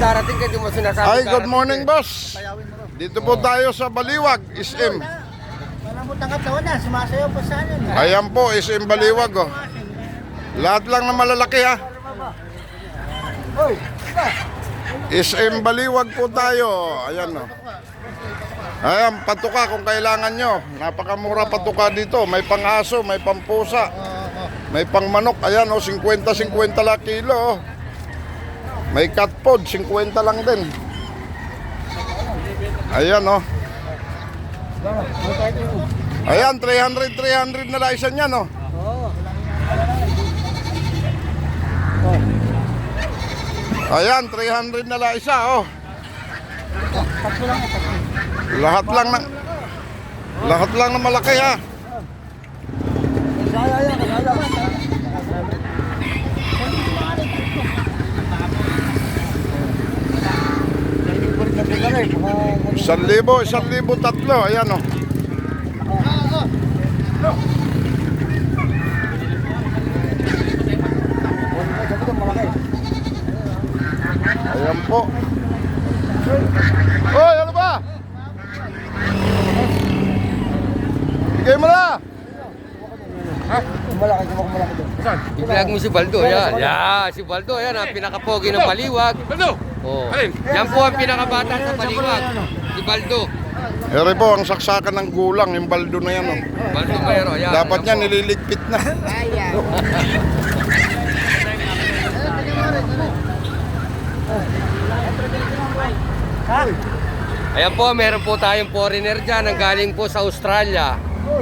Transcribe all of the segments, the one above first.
darating ka, di mo sinasabi. Ay, good morning, boss. Dito po tayo sa Baliwag, SM. Tanggap na wala, sumasayaw pa sa ano. Ayan po, SM Baliwag, oh. Lahat lang na malalaki, ha. SM Baliwag po tayo. Ayan, oh. Ayan, patuka kung kailangan nyo. Napakamura patuka dito. May pang-aso, may pampusa, may pang-manok. Ayan, oh, 50-50 lang kilo, oh. May cat food, 50 lang din. Ayan, oh. Ayan, 300 na lang isa niyan, oh. Ayan, 300 na lang isa, oh. Lahat lang na malaki, ha. Isang libo tatlo, ayan, oh. Ayan po. Hoy, ano ba? Bigay mo na. Malaki doon. I-vlog mo si Baldo, yan. Yeah, si Baldo, yan ang pinakapogi ng Baliwag. Baldo! Oh. Yan po ang pinakabata sa Baliwag. Si Baldo. Ere po, ang saksakan ng gulang, yung baldo na yan, oh. Baldo Mayro, yan. Dapat niya nililigpit na. Ayan po, meron po tayong foreigner dyan ang galing po sa Australia.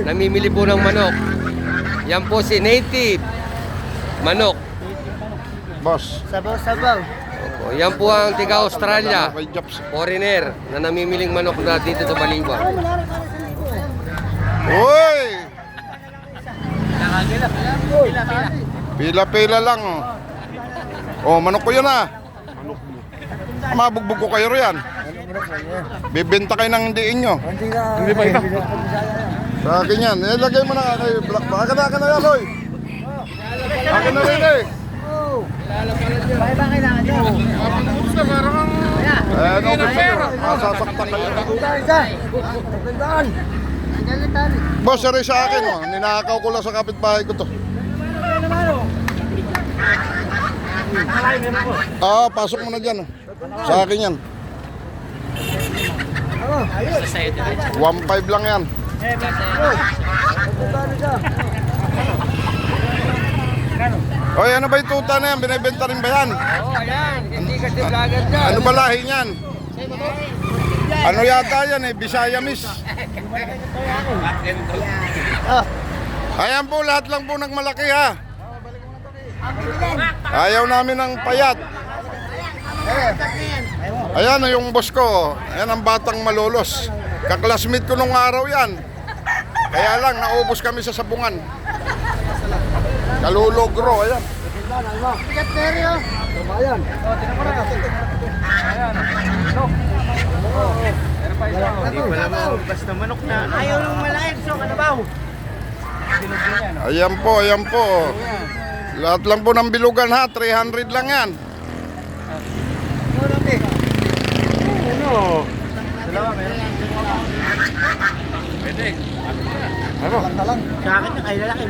Namimili po ng manok. Yan po si Native Manok. Boss. Sabaw. Opo, yan po ang tiga Australia. May jobs. Foreigner na namimiling manok na dito sa Baliwag. Uy! Pila-pila lang. Oh, manok ko yan, ah. Mabugbog ko kayo riyan. Bibenta kayo ng hindi inyo. Hindi pa ito. Sa akin yan. Ilagay mo na kayo. Baka na yan, boy. Akin na rin, eh. Bakit ba kailangan nyo? No, masasaktan kayo. Boss, sari sa akin, oh. Ninakaw ko lang sa kapitbahay ko to. Pasok mo na dyan, oh. Sa akin yan. 1.5 lang yan. Oy, ano ba yung tuta na yan? Binibenta rin ba yan? Oo, ayan. Hindi kasi vlogger dyan. Ano ba lahi niyan? Ano yata yan, eh? Bisaya Miss. Ayan po, lahat lang po nagmalaki, ha. Ayaw namin ng payat. Ayan yung boss ko. Ayan ang batang malolos. Kaklasmate ko nung araw yan. Kaya lang, naubos kami sa sabungan. Kalulogro, ayan. Basta manok na. Ayaw nung malaki. So, kanabaw. Ayan po, ayan po. Lahat lang po ng bilugan, ha. 300 lang yan. Sa akin na kayo lalaki.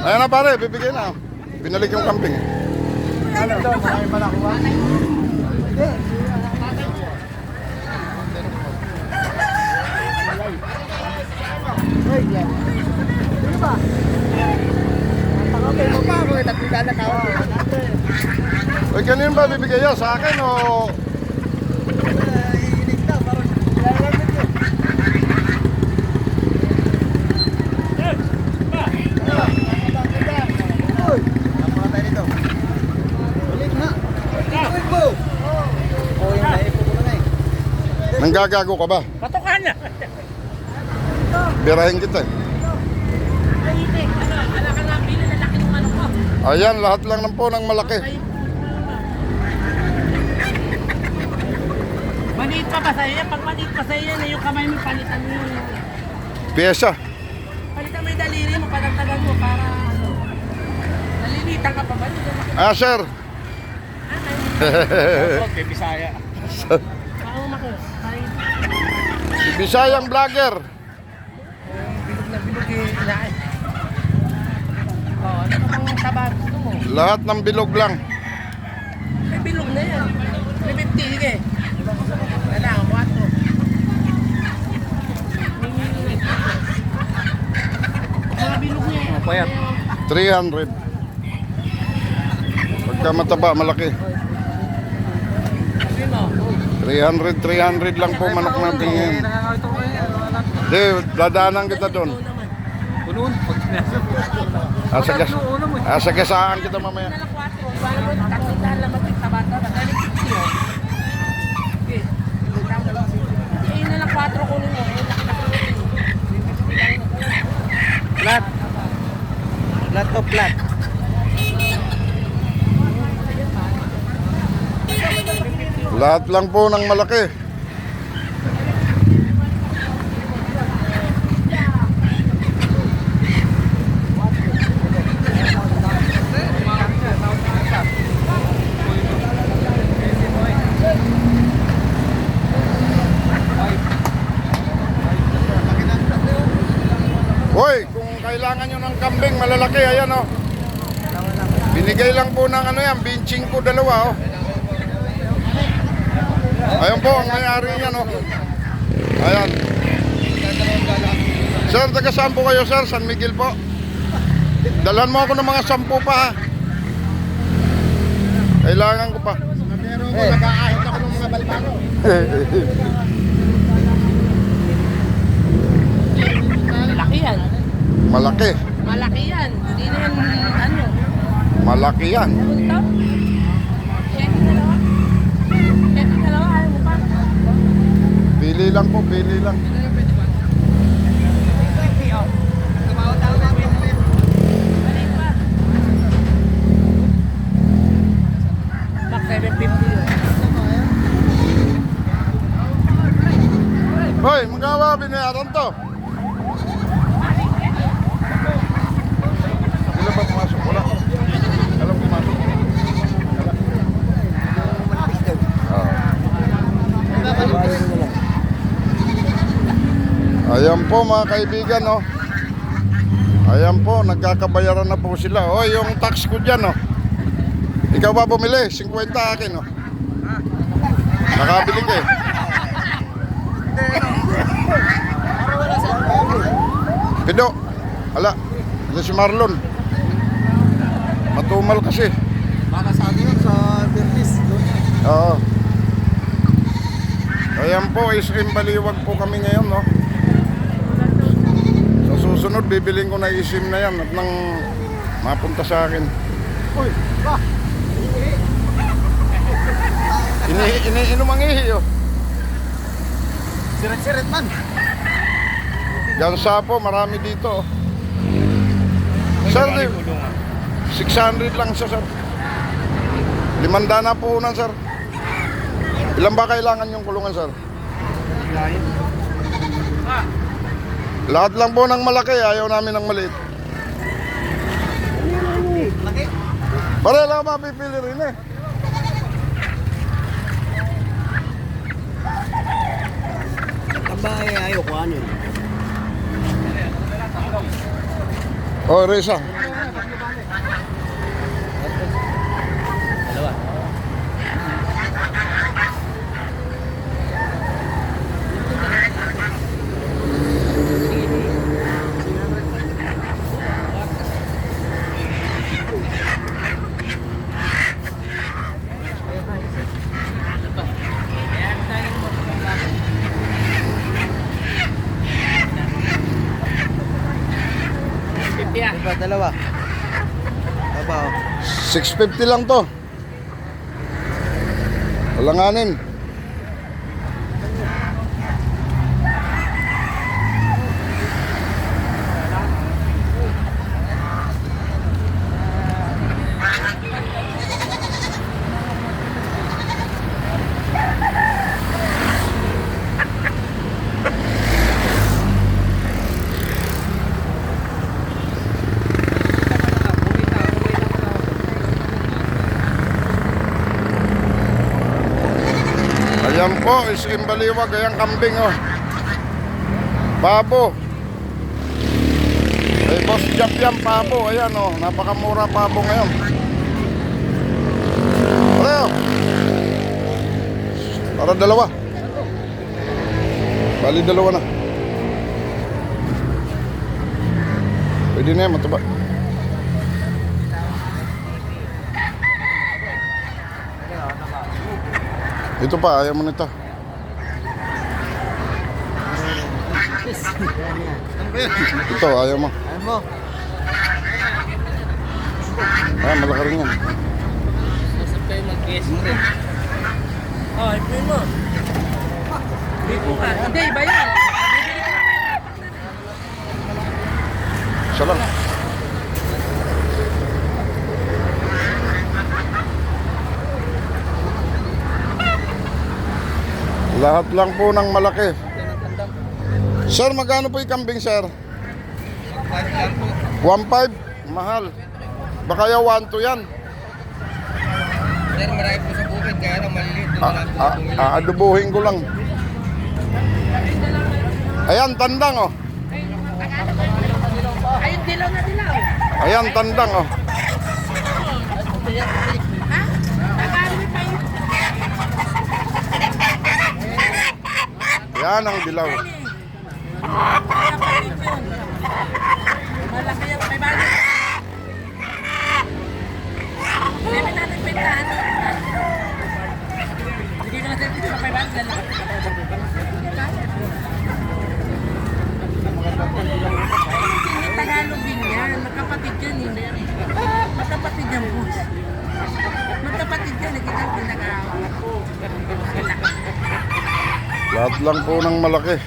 Ayan na pare, bibigyan na. Binalik yung kambing. Ano ito? Marami pa nakuha? Hindi. Hey, yan. Ano ba? Okay, mo pa ako. Tatlitan na tao. Uy, kanina ba bibigay yan? Sa akin o... Nanggagago ka ba? Patukan niya. Birahin kita, eh. Ayan, lahat lang ng po ng malaki. Maliit pa ba sa'yo yan? Pag maliit pa sa'yo yan, yung kamay mo, palitan mo yung... Pyesa. Palitan mo yung daliri mo, palagtagan mo para ano. Nalilitan ka pa ba? Ah, sir. Okay, Bisaya. Ako mako. Ay, Si Bisayang vlogger. bilog na bilog eh. Inaay. Oh, ano pa bang taba gusto mo? Lahat ng bilog lang. May bilog na yan. May 50, sige. Wala, 4. Mga bilog na yan. Payat. 300. Pagka mataba, malaki. Sabi mo, 300 lang po manok natin ngayon. Hindi, dadaanan kita doon. Punoon. Pag Asagasaan kita mamaya. na lang 4. Wala mo, tatlong lang magtagtabata. Dali 50 oh. Okay. Eh, na lang 4 kunin mo. Flat. Flat to flat. Lahat lang po ng malaki. Hoy, kung kailangan nyo ng kambing malalaki, ayan oh. Binigay lang po ng ano yan, binching ko 2 oh. Ayan po ang may-ari niyan oh. Ayan. Sir, taga saan po kayo sir? San Miguel po. Dalhan mo ako ng mga 10 pa ha. Kailangan ko pa. Pero ko, nag-aahit ako ng mga balbano. Malaki yan. Malaki. Malaki yan. Hindi na yan, ano. Malaki yan. Punta. Check dalawa. Check dalawa, ayaw mo pa. Pili lang po, pili lang. Balik pa. Max 750 yun. Hoy, magawa binayaran to. Ilan ba pumasok? Wala. Alam pumasok. Ayan po mga kaibigan oh. Ayan po, nagkakabayaran na po sila. Oh, yung tax ko dyan oh. Ikaw ba bumili? 50 akin oh. Nakabili ka eh. Pido. Ala, ito si Marlon. Matumal kasi. Baka sa atin sa Berlis. Oo. Ayan po, SM Baliwag po kami ngayon, no? Sa susunod, bibiling ko na isim na yan at nang mapunta sa akin. Uy, ba? Iniinom ang ihi, oh. Sirit-sirit man. Gansa po, marami dito, oh. Sir, 600 lang siya, sir. 500 na po na, sir. Ilan ba kailangan yung kulungan, sir? Lahat lang po ng malaki, ayaw namin ng maliit. Pare lang mapipili rin eh. Abay, ayaw ko ano. Oh, Reza. Dalawa. Iba, dalawa. Aba, 650 lang to. Walanganin. Ayan po, SM Baliwag. Ayan kambing oh. Pabo. Ay Boss Jap yan, pabo. Ayan oh, napakamura pabo ngayon. Ano? Para dalawa. Bali dalawa na. Pwede na yan, mataba. Ito pa, ayaw mo nito. Ito, ayaw mo. Ano mo? Ah, malaki rin yan. Masap kayo mag-guess mo rin. Oh, ipin mo. Bipo ka. Hindi, iba yan. Isa lang. Lahat lang po ng malaki. Sir, magkano po yung kambing, sir? 1.5? Mahal. Baka yung 1.2 yan. Sir, marami po sa bukid, kaya lang maliliit. Doon na lang po bumili. Aadubuhin ko lang. Ayan, tandang oh. Ayun, dilaw na dilaw. Ayan, tandang oh. Ha? Tagalog pa yun. Yan ang dilaw. Malaki yung may balik. Hindi natin pintahan. Hindi ko natin dito sa may balik. Hindi Tagalog din yan. Magkapatid yan. Hindi. Magkapatid yan, boss. Magkapatid yan. Nakita ko nag-aawat. Lahat lang po ng malaki.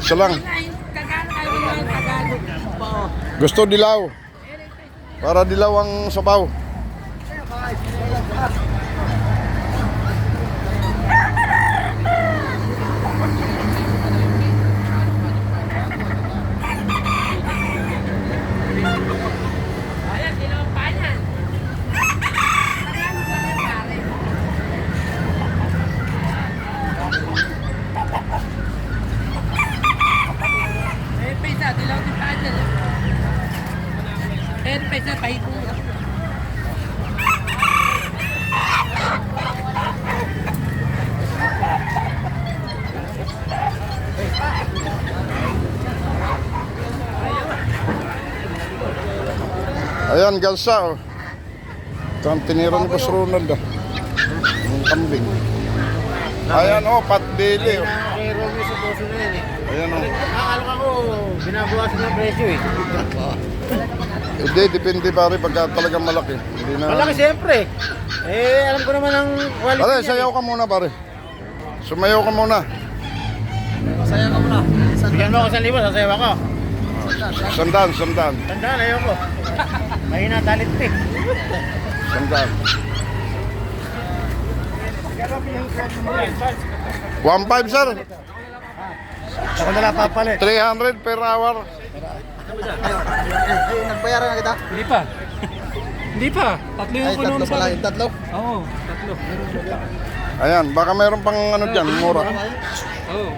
Isa lang. Gusto dilaw. Para dilaw ang sabaw. Ayan, galsa oh. Ito ang tinira ni Boss Ronald ah. Ang kambing. Ayan oh, patbili oh. Kay Romeo sa puso na yan eh. Ayan oh. Akala ko binabawasan ng presyo eh. Hindi, depende pare pagka talagang malaki. Hindi na. Malaki siyempre. Eh, alam ko naman ang quality Pare, niyan, sayaw ka muna pare. Sumayaw ka muna. Masaya ka muna. Bigyan mo ako 1,000, sasayaw ako. Sandaan, sandaan. Tandaan, ayoko. Mahina talit eh. Sandaan. 1.5 sir. Ako na lang papalit. 300 per hour. Ay, nagbayaran na kita? Hindi pa. Hindi pa. Tatlo yung kuno sa akin. Tatlo? Oo, tatlo. Ayan, baka meron pang ano dyan, mura. Oo,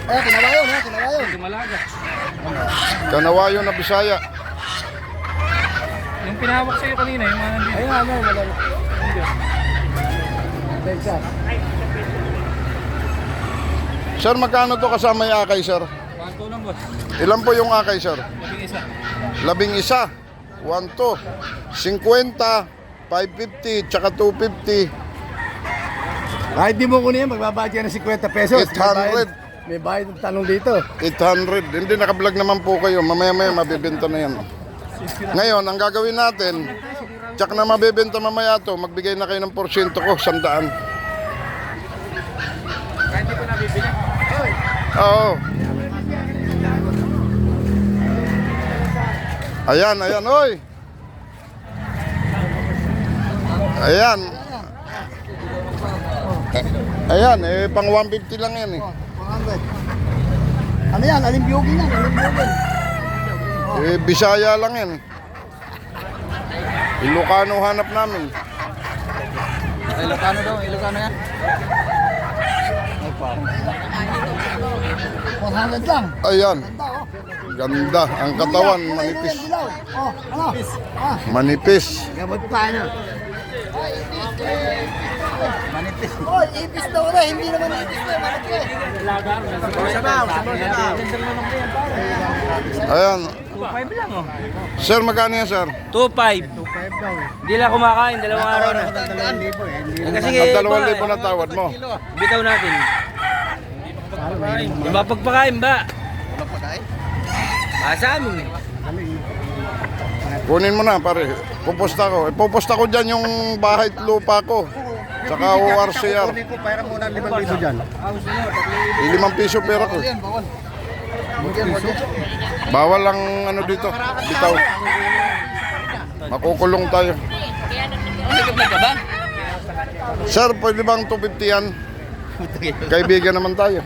Ay, kinawayon ha, kinawayon. Dumalaga. Kanawayo na Bisaya. Yung pinahawak sa'yo kanina, yung mga nandito. Ayun, ano, wala. Texas. Sir, magkano to kasama yung akay, sir? Panto lang, boss. Ilan po yung akay, sir? Labing isa. 11. 1, 2, 50, 550, tsaka 250. Kahit di mo kunin yan, magbabayad ka ng 50 pesos. 800. May bayad ng tanong dito. 800. Hindi, nakablog naman po kayo. Mamaya-maya mabibenta na yan. Ngayon, ang gagawin natin, tsak na mabibenta mamaya to, magbigay na kayo ng porsyento ko, 100. Kahit di ko nabibili. Oo. Ayan, ayan, oy. Ayan. Ayan, pang 150 lang yan eh. Ano yan? Alimbiyogin yan. Alimbiyogin. Eh, Bisaya lang yan. Ilocano hanap namin. Ilocano daw. Ilocano yan. 100 lang. Ayan. Ganda. Ang katawan, Kulay manipis. yan, dilaw. Oh, ano? Ah, Manipis. gamot pa ano? Manipis. Oh, ipis daw na. Hindi naman ipis na. Manipis. Ayan. 2.5 lang oh. Sir, magkano yan, sir? 2.5. Hindi lang kumakain, dalawang araw na. Kasi At 2,000 na tawad mo. bitaw natin. Yung mapagpakain ba? Sa amin. Kunin mo na, pare. Pupusta ko. Ipupusta ko dyan yung bahay at lupa ko. Saka ORCR. Kunin ko, pera muna 5,000 dyan. 5 piso pera ko. Bawal ang ano dito. Bitaw. Makukulong tayo. Sir, pwede bang 250 yan? Kaibigan naman tayo.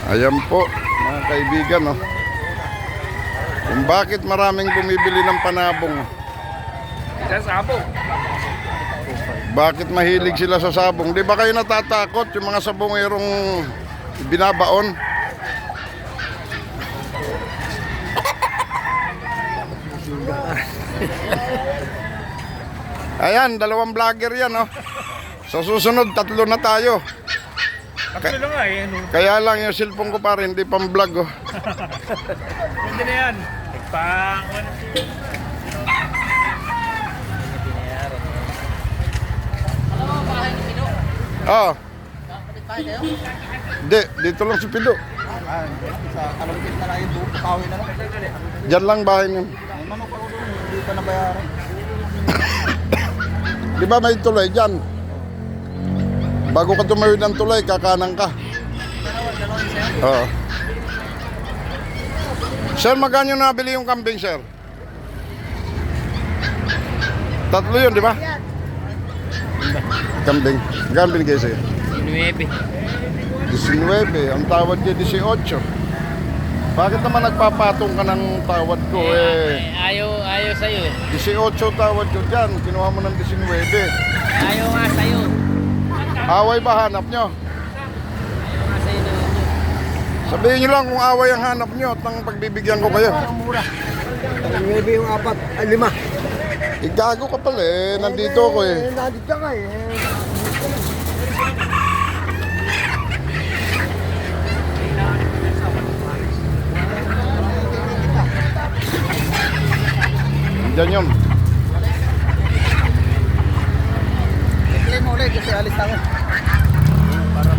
Ayan po, mga kaibigan, no? Kung bakit maraming bumibili ng panabong. Bakit mahilig sila sa sabong? Di ba kayo natatakot yung mga sabongerong binabaon? Ayan, 2 vlogger yan, no? Sa susunod, 3 na tayo. Tatlo lang nga eh. Ano? Kaya lang yung cellphone ko pa rin, hindi pang vlog, oh. Hindi na yan. Pang... Ah. Hindi, dito lang si Pido. Sa kalungkit na lang yung buong kawin na lang. Diyan lang bahay niyo. May manok ako doon. Hindi pa nabayaran. Di ba may tulay dyan? Bago ka tumawid ng tulay, kakanan ka. Oo. Sir, magkano nabili yung kambing, sir? 3 yun, di ba? Kambing. Kambing kayo, sir? 9. 19. Ang tawad niya 18. Bakit naman nagpapatong ka ng tawad ko, eh? Ayaw sa'yo eh. 18 tawad ko dyan. Kinuha mo ng 19. Ayaw nga sa'yo. Away ba hanap nyo? Ayaw nga sa'yo naman yun. Sabihin nyo lang kung away ang hanap nyo at nang pagbibigyan ko kayo. Maybe yung 4, 5. Igago ka pala eh. Nandito ako eh. Nandito ka eh. Diyan yun. Play mo ulit kasi alis ako.